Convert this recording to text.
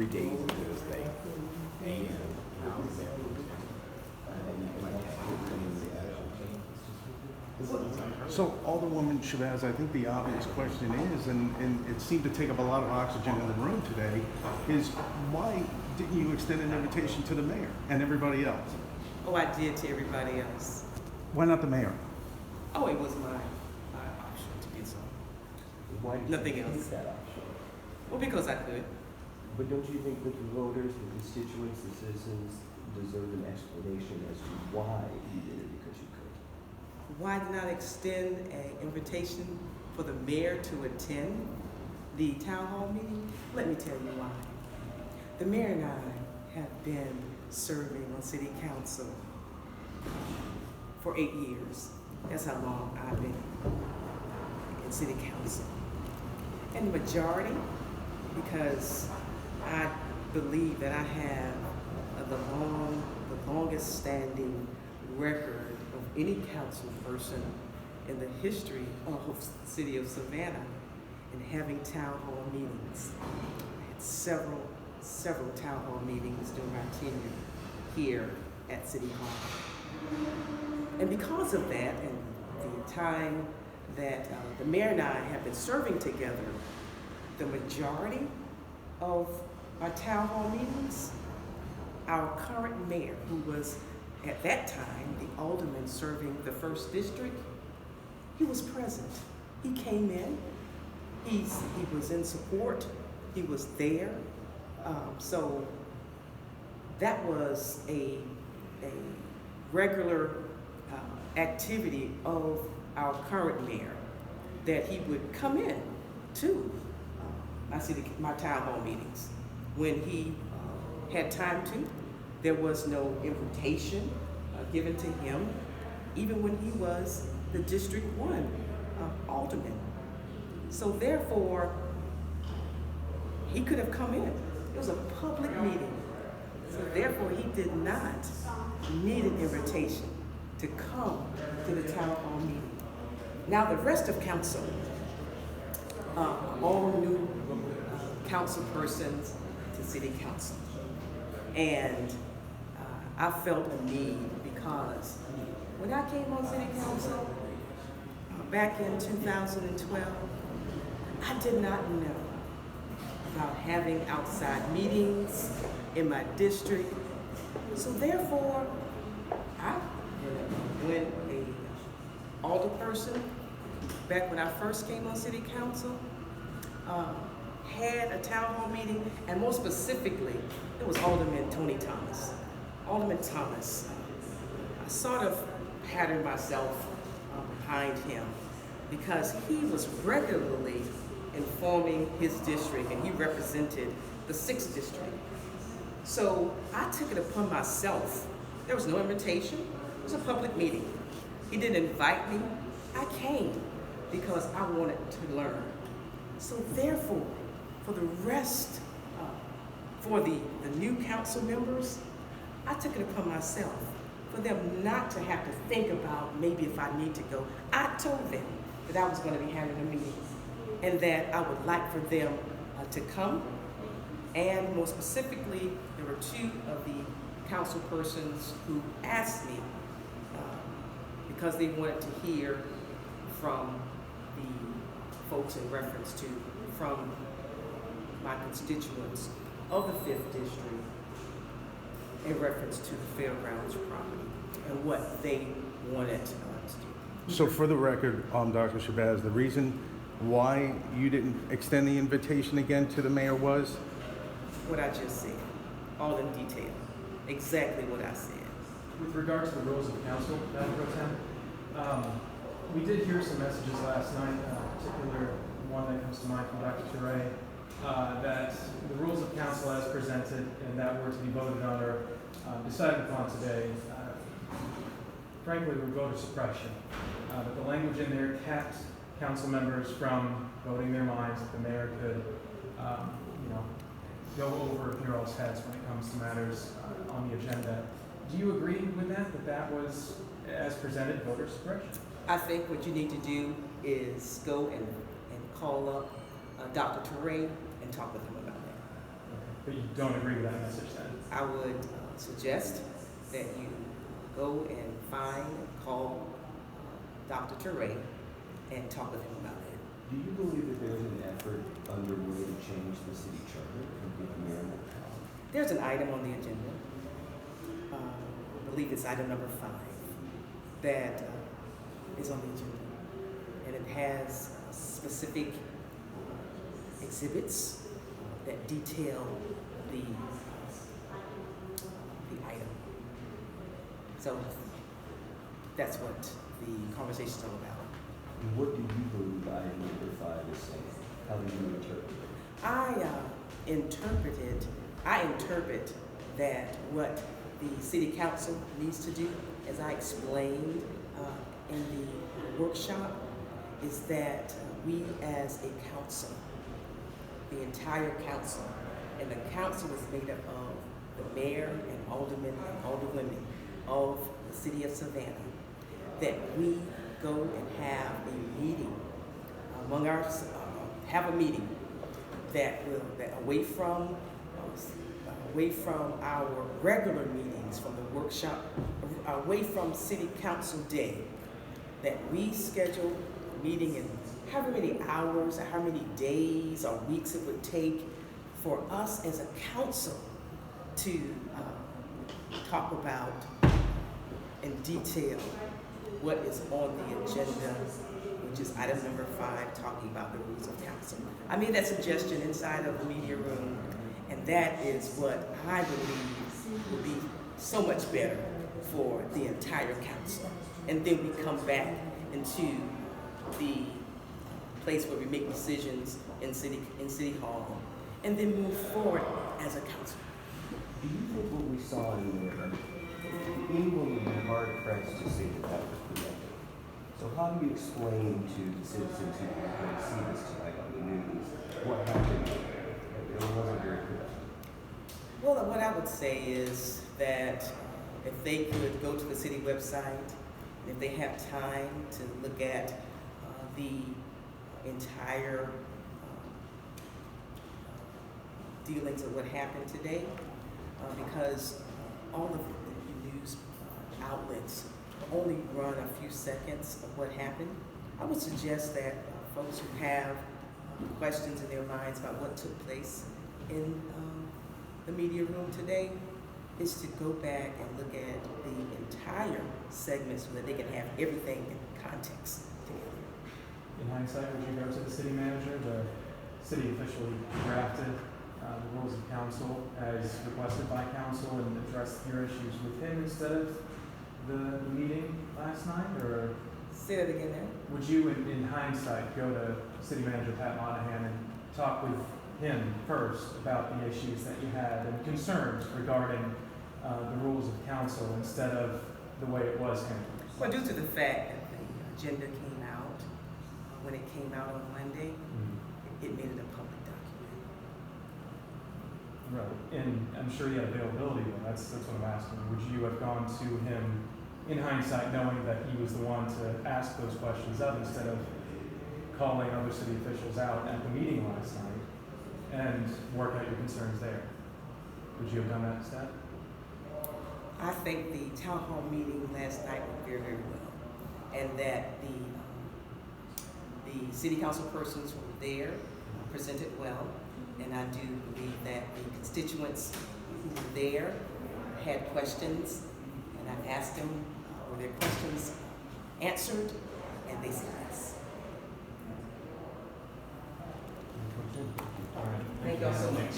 3 days into this thing, and how is that? So, Alderwoman Shabazz, I think the obvious question is, and it seemed to take up a lot of oxygen in the room today, is why didn't you extend an invitation to the mayor and everybody else? Oh, I did to everybody else. Why not the mayor? Oh, it was my option to do so. Why did Nothing you else. take that option? Well, because I could. But don't you think that the voters, the constituents, the citizens deserve an explanation as to why you did it because you could? Why did not extend an invitation for the mayor to attend the town hall meeting? Let me tell you why. The mayor and I have been serving on city council for 8 years. That's how long I've been in city council. And the majority, because I believe that I have the longest standing record of any council person in the history of the city of Savannah in having town hall meetings. I had several town hall meetings during my tenure here at City Hall. And because of that, and the time that the mayor and I have been serving together, the majority of our town hall meetings, our current mayor, who was at that time the alderman serving the 1st District, he was present. He came in, he was in support, he was there. So that was a regular activity of our current mayor, that he would come in to my town hall meetings when he had time to. There was no invitation given to him, even when he was the District 1 alderman. So therefore, he could have come in. It was a public meeting. So therefore, he did not need an invitation to come to the town hall meeting. Now, the rest of council, all new council persons to city council. And I felt a need because when I came on city council back in 2012, I did not know about having outside meetings in my district. So therefore, when a alderperson, back when I first came on city council, had a town hall meeting, and more specifically, it was Alderman Tony Thomas. Alderman Thomas, I sort of patterned myself behind him because he was regularly informing his district, and he represented the 6th District. So I took it upon myself. There was no invitation. It was a public meeting. He didn't invite me. I came because I wanted to learn. So therefore, for the rest, for the new council members, I took it upon myself for them not to have to think about maybe if I need to go. I told them that I was going to be having a meeting and that I would like for them to come. And more specifically, there were 2 of the council persons who asked me because they wanted to hear from the folks in reference to, from my constituents of the 5th District in reference to the fairgrounds property and what they wanted to do. So for the record, Dr. Shabazz, the reason why you didn't extend the invitation again to the mayor was? What I just said, all in detail, exactly what I said. With regard to the rules of council, Madam Pro Tem, we did hear some messages last night, particular one that comes to mind from Dr. Toure, that the rules of council as presented and that were to be voted on or decided upon today, frankly, were voter suppression. But the language in there kept council members from voting their minds, that the mayor could, go over municipal's heads when it comes to matters on the agenda. Do you agree with that that was, as presented, voter suppression? I think what you need to do is go and call up Dr. Toure and talk with him about that. But you don't agree with that message then? I would suggest that you go and call Dr. Teray and talk with him about it. Do you believe that there's an effort underway to change the city charter and give the mayor more power? There's an item on the agenda, I believe it's item number 5, that is on the agenda. And it has specific exhibits that detail the item. So that's what the conversation's all about. And what do you believe item number 5 is saying? How do you interpret it? I interpret that what the city council needs to do, as I explained in the workshop, is that we as a council, the entire council, and the council is made up of the mayor and aldermen and alderwomen of the city of Savannah, that we go and have a meeting among have a meeting that away from our regular meetings, from the workshop, away from city council day, that we schedule a meeting in however many hours or how many days or weeks it would take for us as a council to talk about in detail what is on the agenda, which is item number 5, talking about the rules of council. I made that suggestion inside of the media room, and that is what I believe will be so much better for the entire council. And then we come back into the place where we make decisions in City Hall, and then move forward as a council. Do you think what we saw in there, anyone would be hard pressed to say that was preemptive? So how do you explain to the citizens who are going to see this tonight on the news what happened there? It wasn't very good. Well, what I would say is that if they could go to the city website, if they have time to look at the entire dealings of what happened today, because all of the news outlets only run a few seconds of what happened. I would suggest that folks who have questions in their minds about what took place in the media room today is to go back and look at the entire segment so that they can have everything in context together. In hindsight, would you go to the city manager? The city officially drafted the rules of council as requested by council and addressed your issues with him instead of the meeting last night? Or Say that again now. would you, in hindsight, go to city manager Pat Monahan and talk with him first about the issues that you had and concerns regarding the rules of council instead of the way it was handled? Well, due to the fact that the agenda came out, when it came out on Monday, it made it a public document. Right, and I'm sure he had availability, though. That's what I'm asking. Would you have gone to him in hindsight, knowing that he was the one to ask those questions of, instead of calling other city officials out at the meeting last night and work out your concerns there? Would you have done that instead? I think the town hall meeting last night went very, very well, and that the city council persons who were there presented well, and I do believe that the constituents who were there had questions, and I asked them, were their questions answered, and they said yes. All right. Thank you all so much.